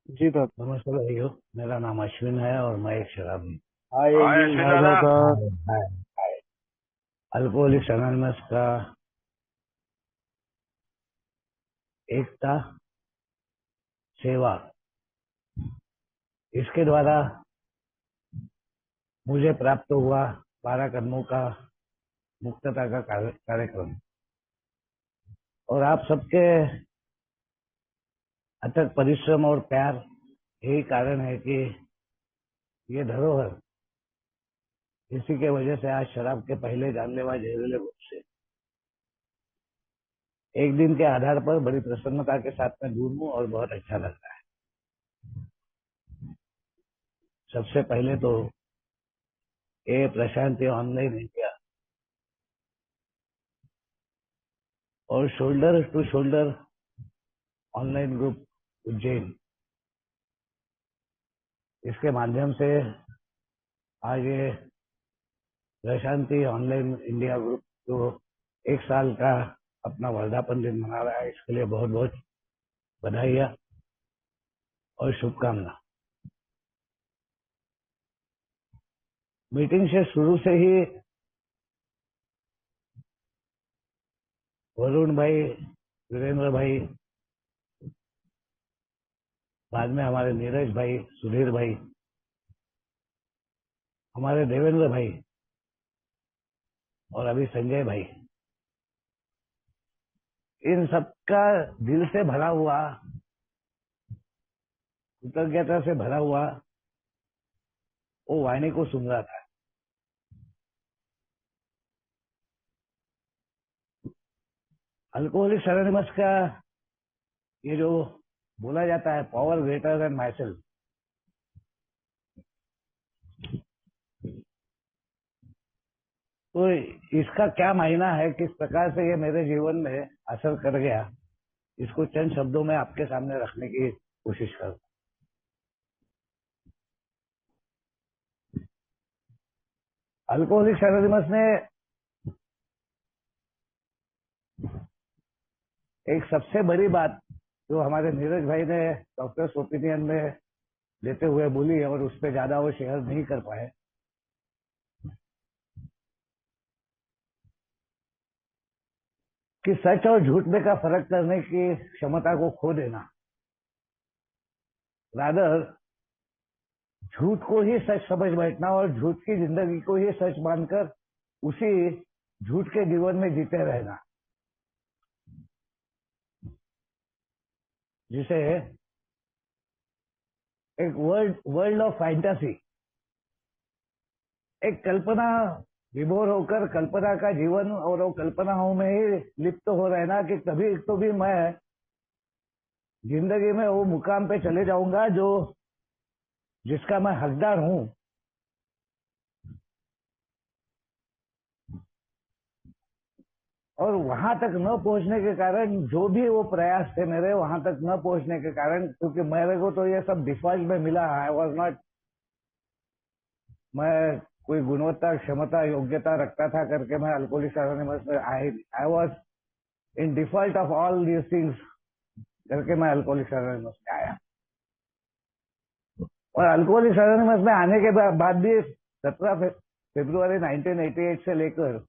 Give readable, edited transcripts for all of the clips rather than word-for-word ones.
जी दादा। नमस्ते भाइयों। मेरा नाम अश्विन है और मैं एक शराबी हूँ। हाय हाय अश्विन हाय दादा। दादा। हाय हाय हाय। अल्कोहलिक्स अनोनिमस का एकता, सेवा, इसके द्वारा मुझे प्राप्त हुआ 12 कदमों का मुक्तता का कार्यक्रम और आप सबके अथक परिश्रम और प्यार यही कारण है कि ये धरोहर, इसी के वजह से आज शराब के पहले जानलेवा जहरीले रूप से एक दिन के आधार पर बड़ी प्रसन्नता के साथ मैं दूर हूँ और बहुत अच्छा लगता है। सबसे पहले तो ये प्रशांति ऑनलाइन इंडिया और shoulder to shoulder online group Ujjain, इसके माध्यम से आज ये प्रशांति ऑनलाइन इंडिया ग्रुप जो 1 साल का अपना वर्धापन दिन मना रहा है, इसके लिए बहुत बहुत बधाइयाँ और शुभकामना। मीटिंग से शुरू से ही वरुण भाई, वीरेंद्र भाई, बाद में हमारे नीरज भाई, सुधीर भाई, हमारे देवेंद्र भाई और अभी संजय भाई, इन सबका दिल से भरा हुआ, कृतज्ञता से भरा हुआ वो वाणी को सुन रहा था। अल्कोहलिक्स एनोनिमस का ये जो बोला जाता है power greater then my self, तो इसका क्या मायना है, किस प्रकार से ये मेरे जीवन में असर कर गया, इसको चंद शब्दों में आपके सामने रखने की कोशिश करूँ। अल्कोहलिक्स एनोनिमस ने एक सबसे बड़ी बात जो हमारे नीरज भाई ने डॉक्टर्स ओपिनियन में लेते हुए बोली और उस पर ज्यादा वो शेयर नहीं कर पाए, कि सच और झूठ में का फर्क करने की क्षमता को खो देना, रादर झूठ को ही सच समझ बैठना और झूठ की जिंदगी को ही सच मानकर उसी झूठ के जीवन में जीते रहना, जिसे एक वर्ल्ड वर्ल्ड ऑफ फैंटेसी, एक कल्पना विभोर होकर कल्पना का जीवन और वो कल्पनाओं में ही लिप्त हो रहना कि कभी तो भी मैं जिंदगी में वो मुकाम पे चले जाऊंगा जो जिसका मैं हकदार हूं। और वहां तक न पहुंचने के कारण जो भी वो प्रयास थे मेरे, वहां तक न पहुंचने के कारण, क्योंकि मेरे को तो ये सब डिफॉल्ट में मिला, आई वॉज नॉट, मैं कोई गुणवत्ता क्षमता योग्यता रखता था करके मैं अल्कोहलिक्स एनोनिमस में I was in default of all these things करके मैं अल्कोहलिक्स एनोनिमस में आया। और अल्कोहलिक्स एनोनिमस में आने के बाद भी 17 फरवरी 1988 से लेकर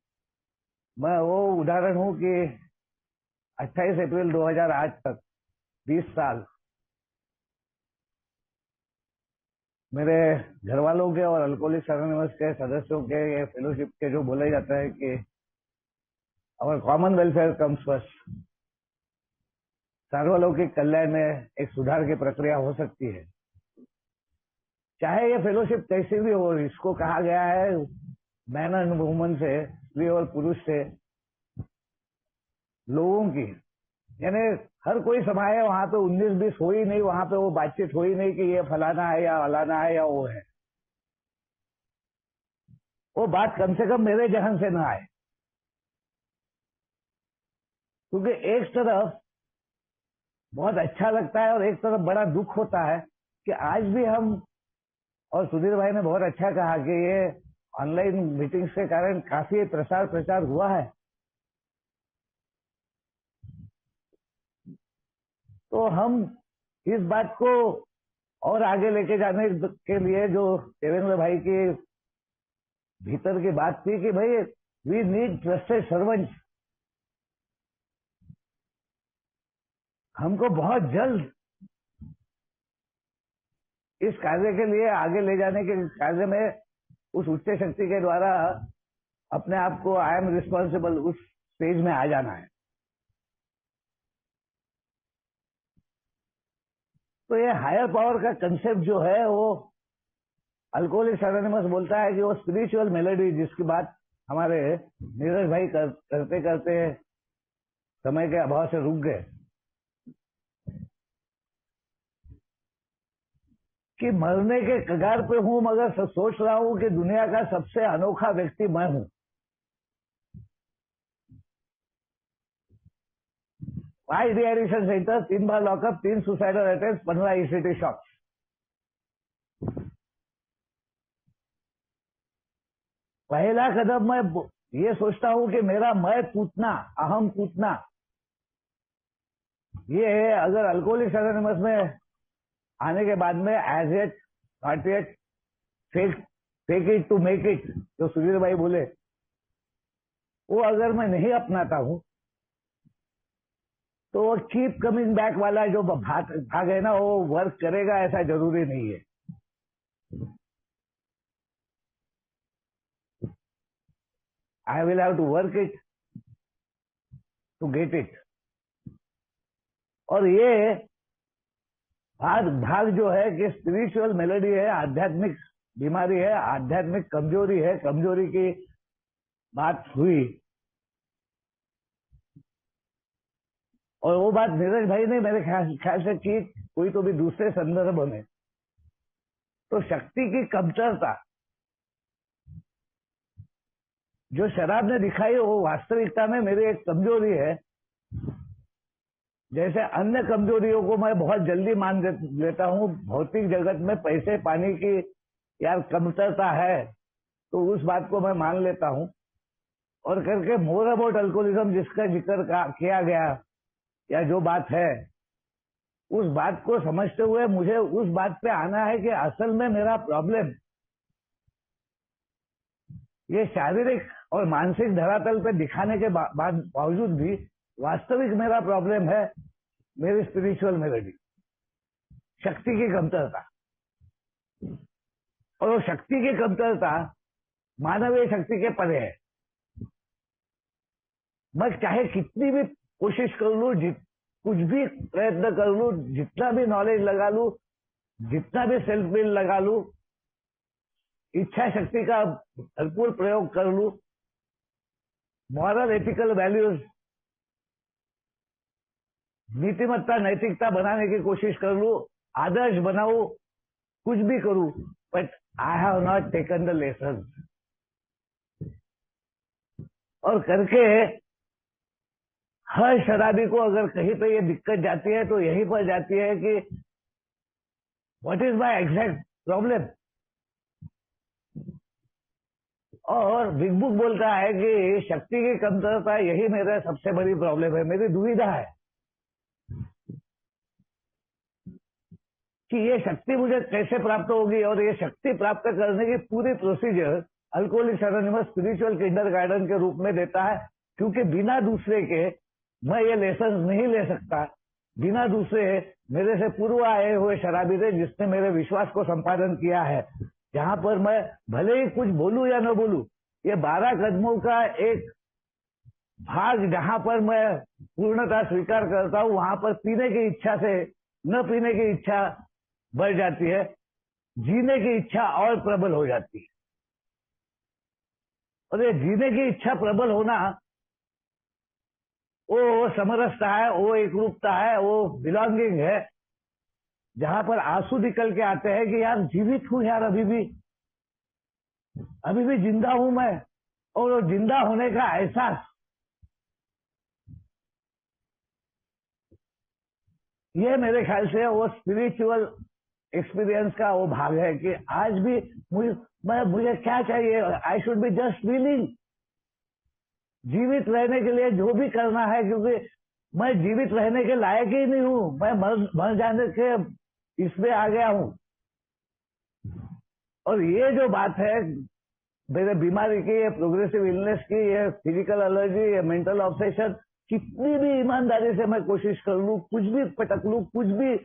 मैं वो उदाहरण हूं कि 28 अप्रैल 2008 तक 20 साल मेरे घर वालों के और अल्कोहलिक्स एनोनिमस के सदस्यों के फेलोशिप के जो बोला जाता है कि our common welfare comes first, सार्वलौकिक कल्याण में एक सुधार की प्रक्रिया हो सकती है, चाहे ये फेलोशिप कैसी भी हो। इसको कहा गया है मैन एंड वुमन से, स्त्री और पुरुष से, लोगों की, यानी हर कोई समाये वहां पे 19-20 हो ही नहीं, वहां पे वो बातचीत हो ही नहीं कि ये फलाना है या फलाना है या वो है। वो बात कम से कम मेरे जहन से ना आए, क्योंकि एक तरफ बहुत अच्छा लगता है और एक तरफ बड़ा दुख होता है कि आज भी हम, और सुधीर भाई ने बहुत अच्छा कहा कि ये ऑनलाइन मीटिंग्स के कारण काफी प्रसार प्रचार हुआ है, तो हम इस बात को और आगे लेके जाने के लिए जो देवेंद्र भाई की भीतर की बात थी कि भाई वी नीड ट्रस्टेड सर्वेंट, हमको बहुत जल्द इस कार्य के लिए आगे ले जाने के कार्य में उस उच्च शक्ति के द्वारा अपने आप को आई एम रिस्पॉन्सिबल उस स्टेज में आ जाना है। तो ये हायर पावर का कंसेप्ट जो है वो अल्कोहलिक्स एनोनिमस बोलता है कि वो स्पिरिचुअल मेलोडी, जिसकी बात हमारे नीरज भाई करते करते समय के अभाव से रुक गए, कि मरने के कगार पे हूं मगर सोच रहा हूं कि दुनिया का सबसे अनोखा व्यक्ति मैं हूं। 5 डिहाइड्रेशन सेंटर, 3 बार lockup, 3 suicidal attempt, 15 ECT shock. पहला कदम मैं ये सोचता हूं कि मेरा मैं टूटना, अहम टूटना, ये है। अगर अल्कोहलिक्स एनोनिमस में आने के बाद में as it not it, fake it to make it, जो सुधीर भाई बोले, वो अगर मैं नहीं अपनाता हूं तो वो कीप कमिंग बैक वाला जो भाग है ना, वो वर्क करेगा ऐसा जरूरी नहीं है। I will have to work it to get it. और ये भाग जो है कि स्पिरिचुअल मेलोडी है, आध्यात्मिक बीमारी है, आध्यात्मिक कमजोरी है, कमजोरी की बात हुई। और वो बात नीरज भाई ने मेरे ख्याल से की कोई तो भी दूसरे संदर्भ में। तो शक्ति की कमतरता जो शराब ने दिखाई वो वास्तविकता में मेरी एक कमजोरी है। जैसे अन्य कमजोरियों को मैं बहुत जल्दी मान लेता हूं, भौतिक जगत में पैसे पानी की यार कमतरता है तो उस बात को मैं मान लेता हूं। और करके मोर अबाउट अल्कोहलिज्म जिसका जिक्र किया गया या जो बात है, उस बात को समझते हुए मुझे उस बात पे आना है कि असल में मेरा प्रॉब्लम ये शारीरिक और मानसिक धरातल पे दिखाने के बावजूद भी वास्तविक मेरा प्रॉब्लम है मेरी स्पिरिचुअल मेलोडी, शक्ति की कमतरता। और वो शक्ति की कमतरता मानवीय शक्ति के परे है। मैं चाहे कितनी भी कोशिश कर लूं, कुछ भी प्रयत्न कर लूं, जितना भी नॉलेज लगा लूं, जितना भी सेल्फ बिल्ड लगा लूं, इच्छा शक्ति का भरपूर प्रयोग कर लूं, मॉरल एथिकल वैल्यूज, नीतिमत्ता नैतिकता बनाने की कोशिश कर लूं, आदर्श बनाऊं, कुछ भी करूं, but I have not taken the lesson. और करके हर शराबी को अगर कहीं पे ये दिक्कत जाती है तो यहीं पर जाती है कि what is my exact problem. और बिग बुक बोलता है कि शक्ति की कमतरता यही मेरा सबसे बड़ी प्रॉब्लम है। मेरी दुविधा है कि ये शक्ति मुझे कैसे प्राप्त होगी, और ये शक्ति प्राप्त करने की पूरी procedure alcoholics anonymous spiritual kindergarten के रूप में देता है। क्योंकि बिना दूसरे के मैं ये लेसन नहीं ले सकता। बिना दूसरे मेरे से पूर्व आए हुए शराबी थे जिसने मेरे विश्वास को संपादन किया है, जहां पर मैं भले ही कुछ बोलूं या न बोलूं, ये 12 कदमों का एक भाग जहां पर मैं पूर्णता स्वीकार करता हूं, वहां पर पीने की इच्छा से न पीने की इच्छा बढ़ जाती है, जीने की इच्छा और प्रबल हो जाती है। और ये जीने की इच्छा प्रबल होना वो समरसता है, वो एक रूपता है, वो बिलोंगिंग है, जहां पर आंसू निकल के आते हैं कि यार जीवित हूं यार, अभी भी जिंदा हूं मैं। और वो जिंदा होने का एहसास, ये मेरे ख्याल से वो स्पिरिचुअल एक्सपीरियंस का वो भाग है कि आज भी मुझे क्या चाहिए, I should be just feeling. जीवित रहने के लिए जो भी करना है, क्योंकि मैं जीवित रहने के लायक ही नहीं हूं, मैं मर जाने के इसमें आ गया हूं। और ये जो बात है मेरे बीमारी की, ये प्रोग्रेसिव इलनेस की, ये फिजिकल एलर्जी, ये मेंटल ऑब्सेशन, कितनी भी ईमानदारी से मैं कोशिश कर लूं, कुछ भी पटक लूं, कुछ भी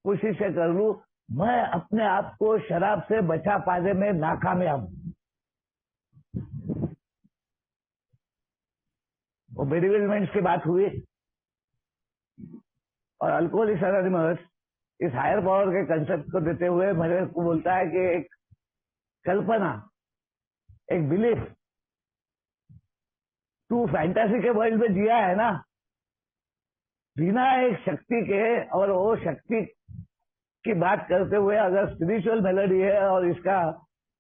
कोशिशें कर लूं, मैं अपने आप को शराब से बचा पाने में नाकामयाब हूं। वो मेडिकल की बात हुई और अल्कोहलिक्स एनोनिमस इस हायर पावर के कंसेप्ट को देते हुए मेरे को बोलता है कि एक कल्पना, एक बिलीफ, तू फैंटेसी के वर्ल्ड में जिया है ना, बिना एक शक्ति के, और वो शक्ति की बात करते हुए अगर स्पिरिचुअल मेलोडी है और इसका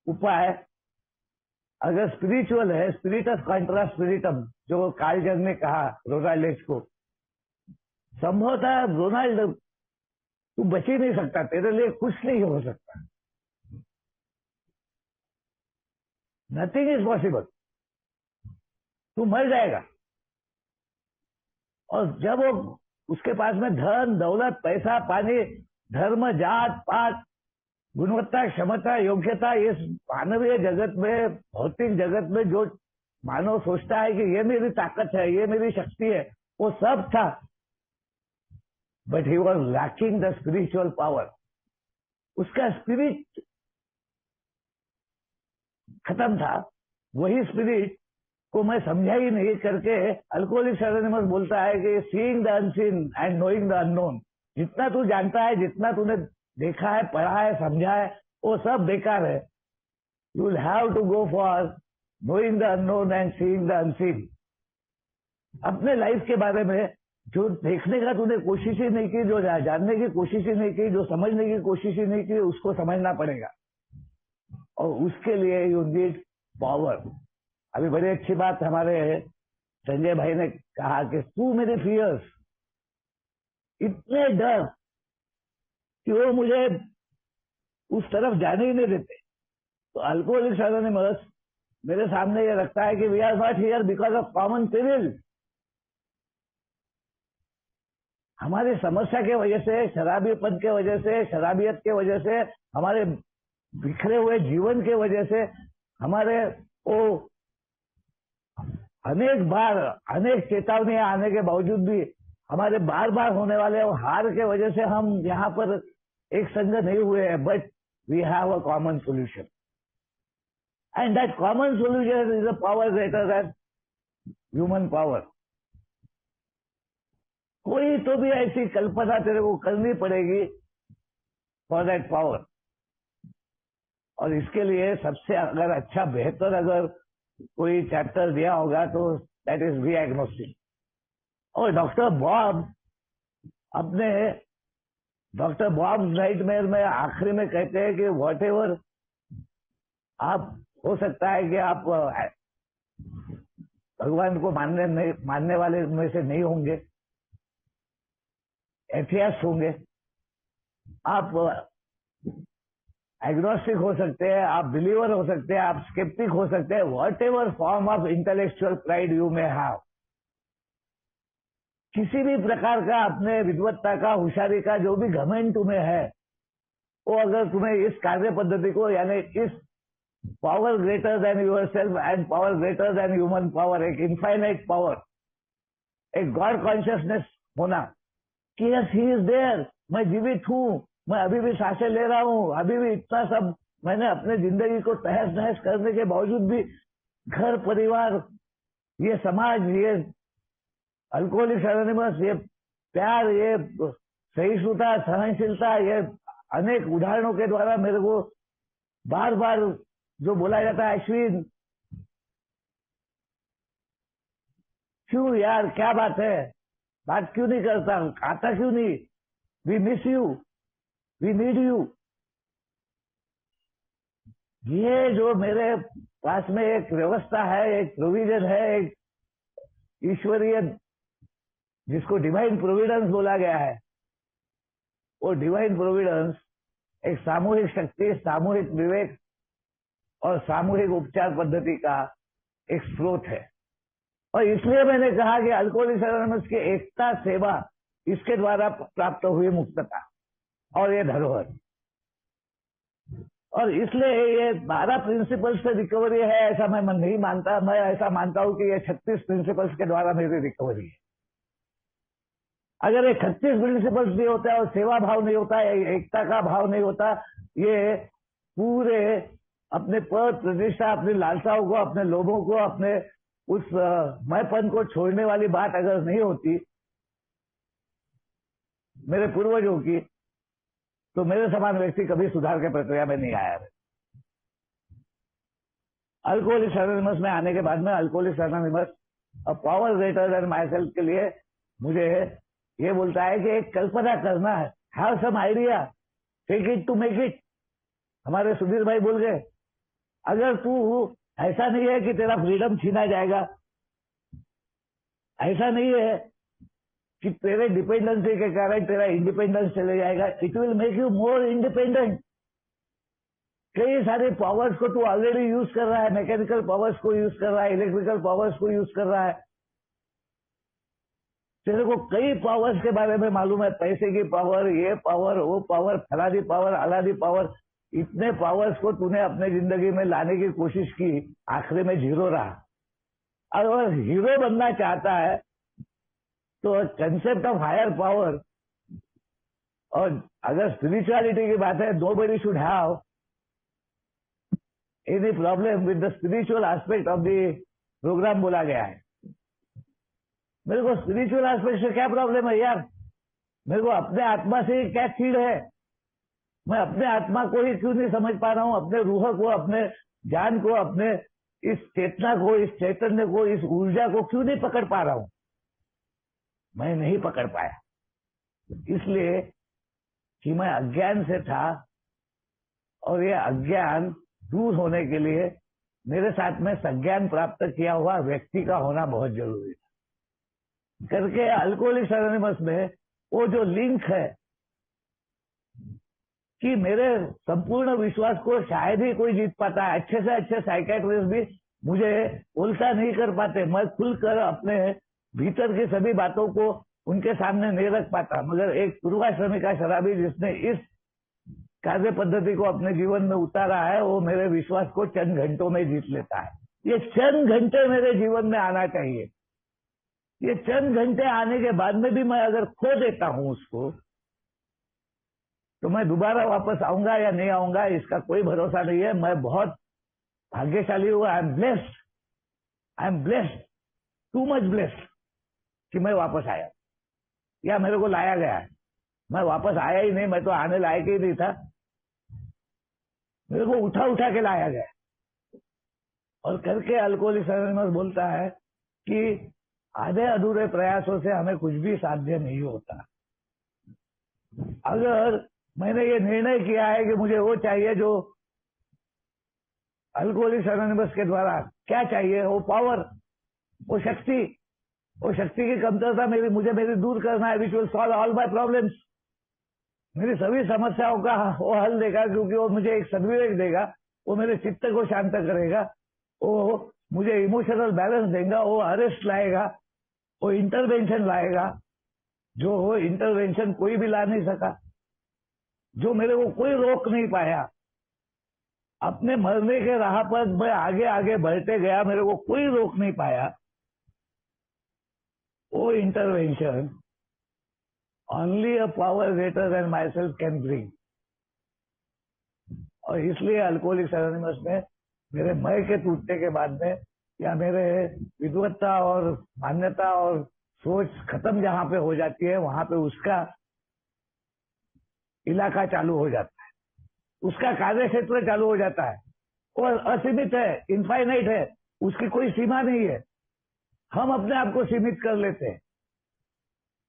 उपाय अगर स्पिरिचुअल है, स्पिरिटस कॉन्ट्रा स्पिरिटम, जो कार्ल जंग ने कहा रोनाल्ड एच को, संभवतः रोनाल्ड तू बच ही नहीं सकता, तेरे लिए कुछ नहीं हो सकता, नथिंग इज पॉसिबल, तू मर जाएगा। और जब वो उसके पास में धन दौलत पैसा पानी धर्म जात पात गुणवत्ता क्षमता योग्यता, इस मानवीय जगत में भौतिक जगत में जो मानव सोचता है कि ये मेरी ताकत है, ये मेरी शक्ति है, वो सब था, but he was lacking the spiritual power. उसका स्पिरिट खत्म था। वही स्पिरिट को मैं समझा ही नहीं करके अल्कोहलिक्स एनोनिमस बोलता है कि seeing the unseen and knowing the unknown, जितना तू जानता है, जितना तूने देखा है, पढ़ा है, समझा है, वो सब बेकार है। You will have to go for knowing the unknown and seeing the unseen. अपने लाइफ के बारे में जो देखने का तूने कोशिश ही नहीं की, जो जानने की कोशिश ही नहीं की, जो समझने की कोशिश ही नहीं की, उसको समझना पड़ेगा। और उसके लिए यू नीड पावर। अभी बड़ी अच्छी बात हमारे संजय भाई ने कहा कि तू मेरे फियर्स, इतने डर कि वो मुझे उस तरफ जाने ही नहीं देते। तो अल्कोहलिक्स एनोनिमस मेरे सामने ये रखता है कि we are not here because of common civil. हमारी समस्या के वजह से, शराबीपन के वजह से, शराबियत के वजह से, हमारे बिखरे हुए जीवन के वजह से, हमारे वो अनेक बार अनेक चेतावनियां आने के बावजूद भी हमारे बार बार होने वाले हार के वजह से हम यहाँ पर एक संग नहीं हुए हैं। But we have a common solution, and that common solution is a power greater than human power. कोई तो भी ऐसी कल्पना तेरे को करनी पड़ेगी फॉर दैट पावर। और इसके लिए सबसे अगर अच्छा बेहतर अगर कोई चैप्टर दिया होगा तो दैट इज वी एग्नोस्टिक। और डॉक्टर बॉब अपने डॉक्टर बॉब नाइटमेयर में आखिरी में कहते हैं कि वॉट एवर आप, हो सकता है कि आप भगवान को मानने वाले में से नहीं होंगे, एथियस्ट होंगे, आप एग्नोस्टिक हो सकते हैं, आप बिलीवर हो सकते हैं, आप स्केप्टिक हो सकते हैं, what ever form of intellectual pride you may have, किसी भी प्रकार का अपने विद्वत्ता का, होशियारी का जो भी घमंड तुम्हें है, वो अगर तुम्हें इस कार्य पद्धति को, यानी इस power greater than yourself and power greater than human power, एक इनफाइनाइट पावर, एक गॉड कॉन्शियसनेस होना कि यस ही इज देयर, मैं जीवित हूं, मैं अभी भी सांसें ले रहा हूं, अभी भी इतना सब मैंने अपने जिंदगी को तहस नहस करने के बावजूद भी घर परिवार, ये समाज, ये अल्कोहलिक्स एनोनिमस, ये प्यार, ये सहिष्णुता, सहनशीलता, ये अनेक उदाहरणों के द्वारा मेरे को बार बार जो बोला जाता है, अश्विन क्यों यार, क्या बात है, बात क्यों नहीं करता, आता क्यों नहीं, we miss you, we need you. ये जो मेरे पास में एक व्यवस्था है, एक प्रोविजन है, एक ईश्वरीय, जिसको डिवाइन प्रोविडेंस बोला गया है, वो डिवाइन प्रोविडेंस एक सामूहिक शक्ति, सामूहिक विवेक और सामूहिक उपचार पद्धति का एक स्रोत है। और इसलिए मैंने कहा कि अल्कोहलिक्स एनोनिमस की एकता सेवा, इसके द्वारा प्राप्त हुई मुक्तता। और ये धरोहर। और इसलिए ये 12 प्रिंसिपल्स से रिकवरी है ऐसा मैं नहीं मानता। मैं ऐसा मानता हूं कि ये 36 प्रिंसिपल्स के द्वारा मेरी रिकवरी है। अगर ये 36 प्रिंसिपल्स नहीं होता और सेवा भाव नहीं होता, एकता का भाव नहीं होता, ये पूरे अपने पद प्रतिष्ठा, अपनी लालसाओं को, अपने लोभों को, अपने उस मैंपन को छोड़ने वाली बात अगर नहीं होती मेरे पूर्वजों की, तो मेरे समान व्यक्ति कभी सुधार के प्रक्रिया में नहीं आया। अल्कोहलिक्स एनोनिमस में आने के बाद में अल्कोहलिक्स एनोनिमस और power greater then my self के लिए मुझे ये बोलता है कि एक कल्पना करना है, have some idea, take it to make it. हमारे सुधीर भाई बोल गए, अगर तू ऐसा नहीं है कि तेरा फ्रीडम छीना जाएगा, ऐसा नहीं है कि तेरे डिपेंडेंसी के कारण तेरा इंडिपेंडेंस चले जाएगा, it will make you more independent. कई सारे पावर्स को तू ऑलरेडी यूज कर रहा है, मैकेनिकल पावर्स को यूज कर रहा है, इलेक्ट्रिकल पावर्स को यूज कर रहा है, तेरे को कई पावर्स के बारे में मालूम है, पैसे की पावर, ये पावर, वो पावर, फलानी पावर, अलानी पावर, इतने पावर्स को तूने अपने जिंदगी में लाने की कोशिश की, आखिरी में जीरो रहा। अगर हीरो बनना चाहता है तो कंसेप्ट ऑफ हायर पावर, और अगर स्पिरिचुअलिटी की बात है, nobody should have any problem with the spiritual aspect of the programme बोला गया है। मेरे को स्पिरिचुअल एस्पेक्ट से क्या प्रॉब्लम है यार? मेरे को अपने आत्मा से क्या चीड़ है? मैं अपने आत्मा को ही क्यों नहीं समझ पा रहा हूं, अपने रूह को, अपने ज्ञान को, अपने इस चेतना को, इस चैतन्य को, इस ऊर्जा को क्यों नहीं पकड़ पा रहा हूं? मैं नहीं पकड़ पाया, इसलिए कि मैं अज्ञान से था, और ये अज्ञान दूर होने के लिए मेरे साथ में संज्ञान प्राप्त किया हुआ व्यक्ति का होना बहुत जरूरी था। करके अल्कोहलिक्स एनोनिमस में वो जो लिंक है कि मेरे संपूर्ण विश्वास को शायद ही कोई जीत पाता है। अच्छे से अच्छे साइकेट्रिस्ट भी मुझे उल्टा नहीं कर पाते, मैं खुलकर अपने भीतर की सभी बातों को उनके सामने नहीं रख पाता। मगर एक पूर्वाश्रमी का शराबी जिसने इस कार्य पद्धति को अपने जीवन में उतारा है, वो मेरे विश्वास को चंद घंटों में जीत लेता है। ये चंद घंटे मेरे जीवन में आना चाहिए। ये चंद घंटे आने के बाद में भी मैं अगर खो देता हूं उसको, तो मैं दोबारा वापस आऊंगा या नहीं आऊंगा इसका कोई भरोसा नहीं है। मैं बहुत भाग्यशाली हूं, I am blessed, too much blessed कि मैं वापस आया या मेरे को लाया गया है। मैं वापस आया ही नहीं, मैं तो आने लायक ही नहीं था, मेरे को उठा उठा के लाया गया। और करके अल्कोहलिक्स एनोनिमस बोलता है कि आधे अधूरे प्रयासों से हमें कुछ भी साध्य नहीं होता। अगर मैंने ये निर्णय किया है कि मुझे वो चाहिए जो अल्कोहलिक्स एनोनिमस के द्वारा क्या चाहिए, वो पावर, वो शक्ति की कमतरता मुझे मेरी दूर करना है, which will solve all my problems. मेरी सभी समस्याओं का वो हल देगा, क्योंकि वो मुझे एक सद्विवेक देगा, वो मेरे चित्त को शांत करेगा, वो मुझे इमोशनल बैलेंस देगा, वो अरेस्ट लाएगा, वो इंटरवेंशन लाएगा, जो इंटरवेंशन कोई भी ला नहीं सका, जो मेरे को कोई रोक नहीं पाया। अपने मरने के राह पर मैं आगे आगे बढ़ते गया, मेरे को कोई रोक नहीं पाया। वो intervention only a power greater then my self can bring. और इसलिए अल्कोहलिक्स एनोनिमस में मेरे मैं के टूटने के बाद में, या मेरे विद्वत्ता और मान्यता और सोच खत्म जहां पे हो जाती है, वहां पे उसका इलाका चालू हो जाता है, उसका कार्य क्षेत्र चालू हो जाता है। और असीमित है, इनफाइनाइट है, उसकी कोई सीमा नहीं है। हम अपने आप को सीमित कर लेते हैं,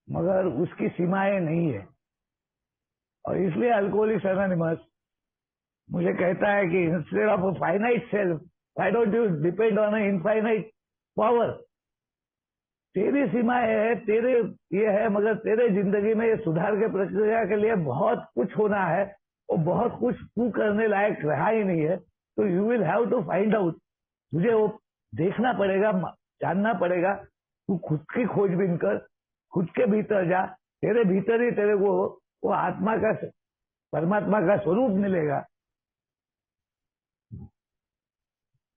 मगर उसकी सीमाएं नहीं है। और इसलिए अल्कोहलिक्स एनोनिमस मुझे कहता है कि instead of a finite self, why don't you depend on a infinite power. तेरी सीमाएं है, तेरे ये है, मगर तेरे जिंदगी में ये सुधार के प्रक्रिया के लिए बहुत कुछ होना है, और बहुत कुछ तू करने लायक रहा ही नहीं है। तो you will have to find out, तुझे वो देखना पड़ेगा, जानना पड़ेगा। तू खुद की खोजबीन कर, खुद के भीतर जा, तेरे भीतर ही तेरे को वो आत्मा का परमात्मा का स्वरूप मिलेगा।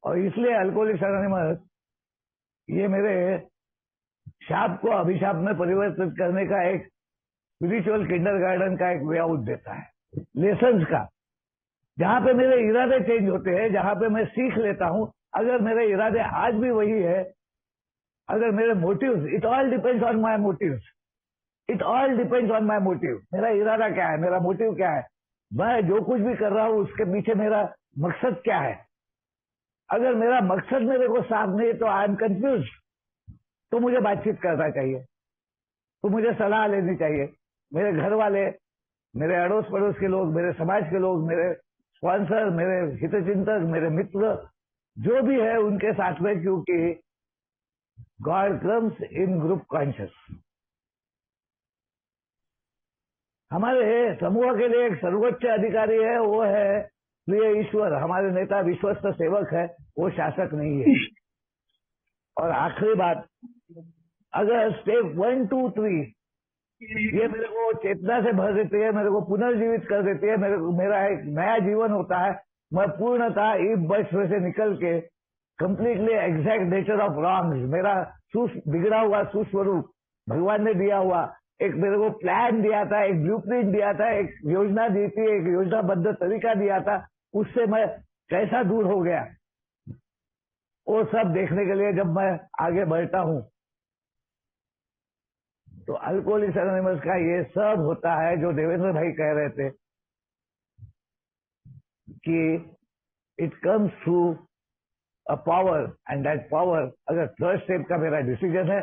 और इसलिए अल्कोहलिक्स एनोनिमस ये मेरे शाप को अभिशाप में परिवर्तित करने का एक स्पिरिचुअल किंडरगार्टन का एक वे आउट देता है, लेसन्स का, जहां पे मेरे इरादे चेंज होते हैं, जहां पे मैं सीख लेता हूं अगर मेरे इरादे आज भी वही है, अगर मेरे motives, it all depends on my motives, it all depends on my motive. मेरा इरादा क्या है, मेरा मोटिव क्या है, मैं जो कुछ भी कर रहा हूं उसके पीछे मेरा मकसद क्या है। अगर मेरा मकसद मेरे को साफ नहीं तो आई एम कंफ्यूज, तो मुझे बातचीत करना चाहिए, तो मुझे सलाह लेनी चाहिए। मेरे घर वाले, मेरे अड़ोस पड़ोस के लोग, मेरे समाज के लोग, मेरे स्पॉन्सर, मेरे हितचिंतक, मेरे मित्र जो भी है उनके साथ में, क्योंकि God comes in group conscious. हमारे समूह के लिए एक सर्वोच्च अधिकारी है, वो है प्रिय ईश्वर। हमारे नेता विश्वस्त सेवक है, वो शासक नहीं है। और आखिरी बात, अगर स्टेप 1, 2, 3 ये मेरे को चेतना से भर देती है, मेरे को पुनर्जीवित कर देती है, मेरा एक नया जीवन होता है, मैं पूर्णतः इस बच्चे से निकल के completely exact nature of wrong, मेरा बिगड़ा हुआ सुस्वरूप भगवान ने दिया हुआ एक मेरे को प्लान दिया था, एक ब्लूप्रिंट दिया था, एक योजना दी थी, एक योजनाबद्ध तरीका दिया था, उससे मैं कैसा दूर हो गया, वो सब देखने के लिए जब मैं आगे बढ़ता हूं तो अल्कोहलिक्स एनोनिमस का ये सब होता है जो देवेंद्र भाई कह रहे थे कि it comes through a power, and that power, अगर 3rd स्टेप का मेरा डिसीजन है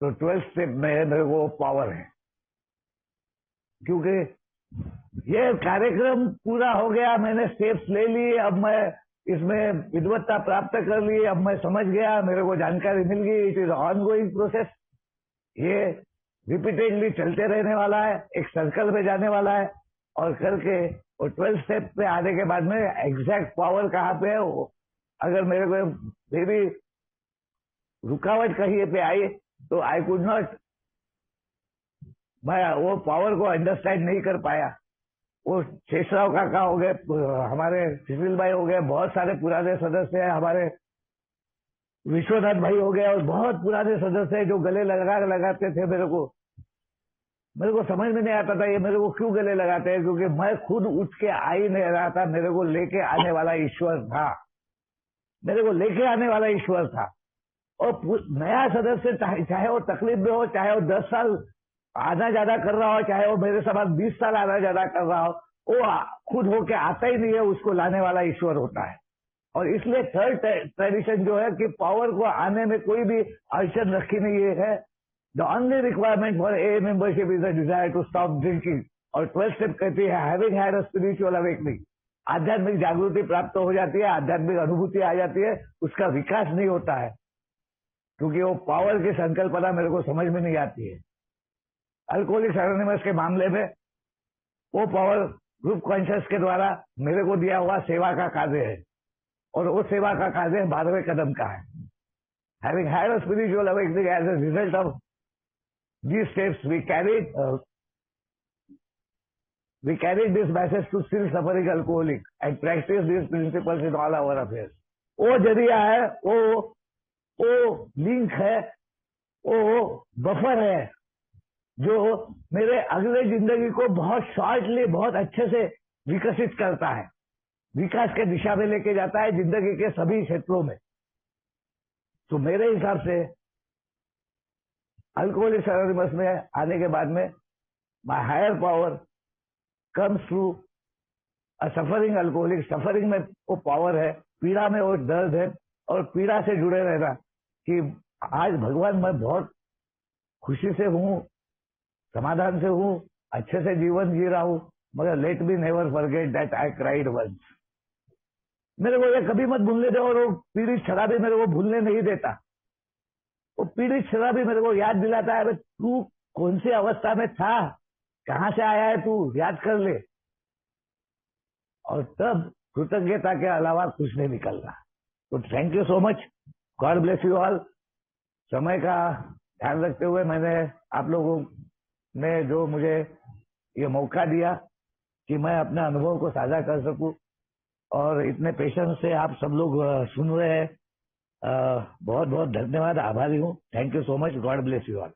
तो 12th स्टेप में मेरे को पावर है। क्योंकि ये कार्यक्रम पूरा हो गया, मैंने स्टेप्स ले लिए, अब मैं इसमें विद्वत्ता प्राप्त कर ली, अब मैं समझ गया, मेरे को जानकारी मिल गई, it is on going process, ये रिपीटेडली चलते रहने वाला है, एक सर्कल में जाने वाला है। और करके और 12th स्टेप पे आने के बाद में एग्जैक्ट पावर कहाँ पे है, अगर मेरे को मेरी रुकावट कहीं पे आई तो आई कुड नॉट, मैं वो पावर को अंडरस्टैंड नहीं कर पाया। वो शेषराव काका हो गए, हमारे सुशील भाई हो गए, बहुत सारे पुराने सदस्य हैं, हमारे विश्वनाथ भाई हो गए, और बहुत पुराने सदस्य हैं जो गले लगाते थे मेरे को समझ में नहीं आता था ये मेरे को क्यों गले लगाते हैं, क्योंकि मैं खुद उठ के आ ही नहीं रहा था, मेरे को लेके आने वाला ईश्वर था, मेरे को लेके आने वाला ईश्वर था। और नया सदस्य चाहे वो तकलीफ में हो, चाहे वो 10 साल आना ज्यादा कर रहा हो, चाहे वो मेरे समान 20 साल आना ज्यादा कर रहा हो, वो खुद होके आता ही नहीं है, उसको लाने वाला ईश्वर होता है। और इसलिए 3rd ट्रेडिशन जो है कि पावर को आने में कोई भी अड़चन रखी नहीं है। The only requirement for a membership is the desire to stop drinking. और 12th स्टेप कहती है having had a spiritual awakening, आध्यात्मिक जागृति प्राप्त हो जाती है, आध्यात्मिक अनुभूति आ जाती है, उसका विकास नहीं होता है क्योंकि वो पावर की संकल्पना मेरे को समझ में नहीं आती है। अल्कोहलिक्स एनोनिमस के मामले में वो पावर ग्रुप कॉन्शियस के द्वारा मेरे को दिया हुआ सेवा का कार्य है, और वो सेवा का कार्य 12वें कदम का है। Having had a spiritual awakening as a result of these steps, we carried this message to still suffering alcoholic and practice these principles in all our affairs. वो जरिया है, वो लिंक है, वो बफर है जो मेरे अगले जिंदगी को बहुत शॉर्टली, बहुत अच्छे से विकसित करता है, विकास के दिशा में लेके जाता है जिंदगी के सभी क्षेत्रों में। तो मेरे हिसाब से अल्कोहलिक्स एनोनिमस में आने के बाद में my higher power comes through a suffering alcoholic. Suffering में वो पावर है, पीड़ा में वो दर्द है, और पीड़ा से जुड़े रहना कि आज भगवान मैं बहुत खुशी से हूँ, समाधान से हूँ, अच्छे से जीवन जी रहा हूँ, मगर let me never forget that I cried once. मेरे को ये कभी मत भूलने दे। और वो पीड़ित शराबी मेरे को भूलने नहीं देता। वो पीड़ित शराबी मेरे को याद दिलाता है, अरे तू कौन सी अवस्था में था, कहां से आया है, तू याद कर ले। और तब कृतज्ञता के अलावा कुछ नहीं निकल रहा। तो thank you so much, God bless you all. समय का ध्यान रखते हुए मैंने आप लोगों ने जो मुझे ये मौका दिया कि मैं अपने अनुभव को साझा कर सकूं, और इतने पेशेंस से आप सब लोग सुन रहे हैं। बहुत बहुत धन्यवाद, आभारी हूँ। Thank you so much. God bless you all.